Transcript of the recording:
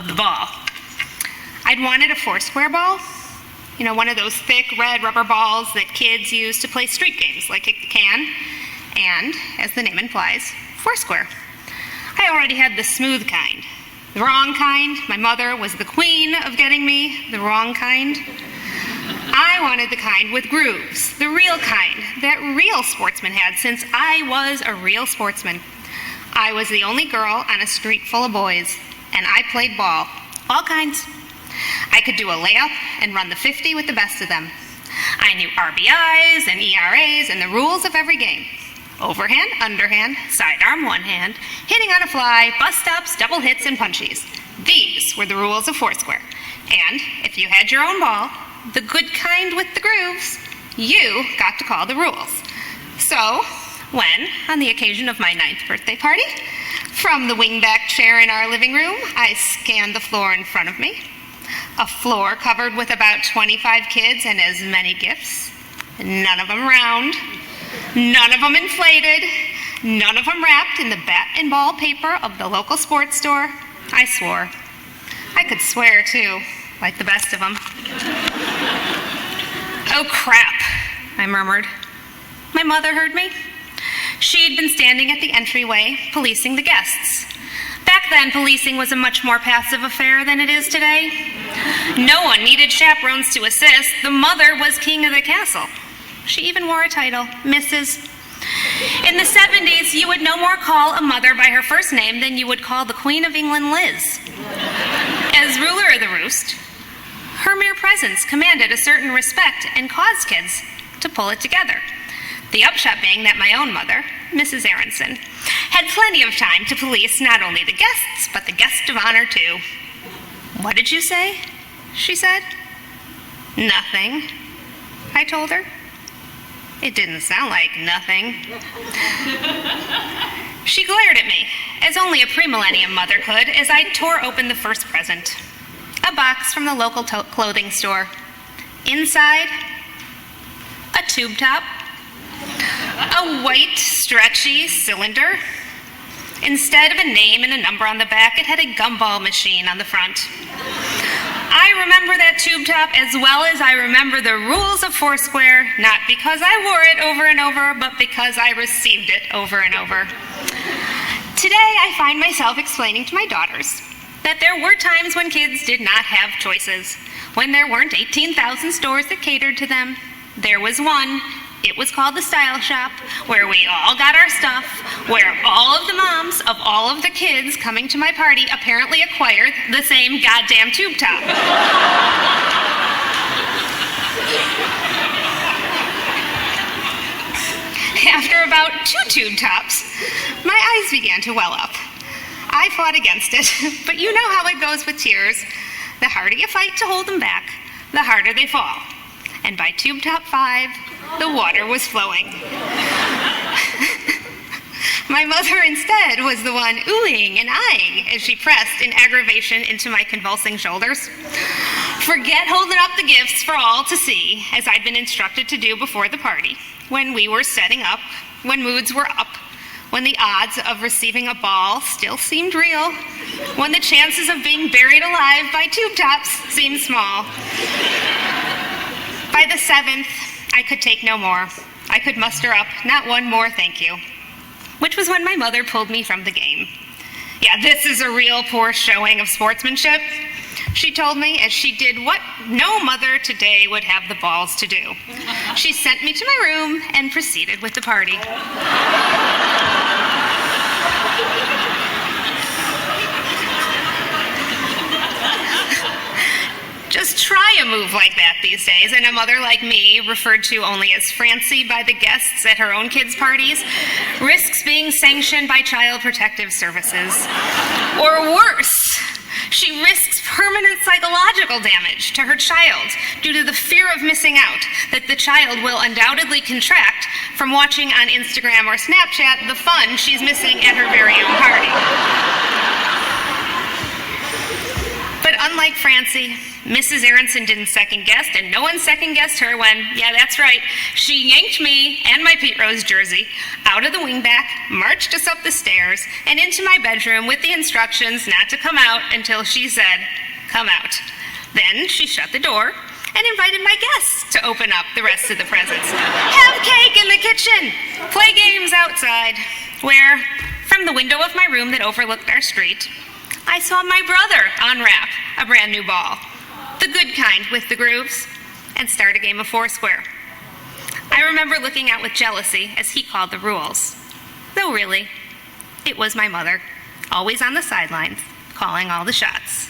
of the ball. I'd wanted a Foursquare ball, you know, one of those thick red rubber balls that kids use to play street games like kick the can, and, as the name implies, Foursquare. I already had the smooth kind. The wrong kind. My mother was the queen of getting me the wrong kind. I wanted the kind with grooves, the real kind that real sportsmen had, since I was a real sportsman. I was the only girl on a street full of boys, and I played ball, all kinds. I could do a layup and run the 50 with the best of them. I knew RBIs and ERAs and the rules of every game. Overhand, underhand, sidearm, one hand, hitting on a fly, bus stops, double hits, and punchies. These were the rules of Foursquare. And if you had your own ball, the good kind with the grooves, you got to call the rules. So, when, on the occasion of my 9th birthday party, from the wingback chair in our living room, I scanned the floor in front of me, a floor covered with about 25 kids and as many gifts, none of them round, none of them inflated, none of them wrapped in the bat and ball paper of the local sports store. I swore. I could swear, too, like the best of them. Oh, crap, I murmured. My mother heard me. She'd been standing at the entryway, policing the guests. Back then, policing was a much more passive affair than it is today. No one needed chaperones to assist. The mother was king of the castle. She even wore a title, Mrs. In the 70s, you would no more call a mother by her first name than you would call the Queen of England Liz. As ruler of the roost, her mere presence commanded a certain respect and caused kids to pull it together. The upshot being that my own mother, Mrs. Arenson, had plenty of time to police not only the guests, but the guest of honor too. What did you say? She said. Nothing, I told her. It didn't sound like nothing. She glared at me, as only a pre-millennial mother could, as I tore open the first present. A box from the local clothing store. Inside, a tube top, a white, stretchy cylinder. Instead of a name and a number on the back, it had a gumball machine on the front. I remember that tube top as well as I remember the rules of Foursquare, not because I wore it over and over, but because I received it over and over. Today, I find myself explaining to my daughters that there were times when kids did not have choices, when there weren't 18,000 stores that catered to them. There was one. It was called the Style Shop, where we all got our stuff, where all of the moms of all of the kids coming to my party apparently acquired the same goddamn tube top. After about 2 tube tops, my eyes began to well up. I fought against it, but you know how it goes with tears. The harder you fight to hold them back, the harder they fall. And by tube top 5, the water was flowing. My mother instead was the one oohing and eyeing as she pressed in aggravation into my convulsing shoulders. Forget holding up the gifts for all to see, as I'd been instructed to do before the party, when we were setting up, when moods were up, when the odds of receiving a ball still seemed real, when the chances of being buried alive by tube tops seemed small. By the 7th, I could take no more. I could muster up not one more thank you, which was when my mother pulled me from the game. Yeah, this is a real poor showing of sportsmanship, she told me, as she did what no mother today would have the balls to do. She sent me to my room and proceeded with the party. Just try a move like that these days, and a mother like me, referred to only as Francie by the guests at her own kids' parties, risks being sanctioned by Child Protective Services. Or worse, she risks permanent psychological damage to her child due to the fear of missing out that the child will undoubtedly contract from watching on Instagram or Snapchat the fun she's missing at her very own party. But unlike Francie, Mrs. Arenson didn't second guess, and no one second guessed her when, yeah, that's right, she yanked me and my Pete Rose jersey out of the wingback, marched us up the stairs, and into my bedroom with the instructions not to come out until she said, "Come out." Then she shut the door and invited my guests to open up the rest of the presents. Have cake in the kitchen, play games outside, where, from the window of my room that overlooked our street, I saw my brother unwrap a brand new ball, the good kind with the grooves, and start a game of Foursquare. I remember looking out with jealousy as he called the rules, though really, it was my mother, always on the sidelines, calling all the shots.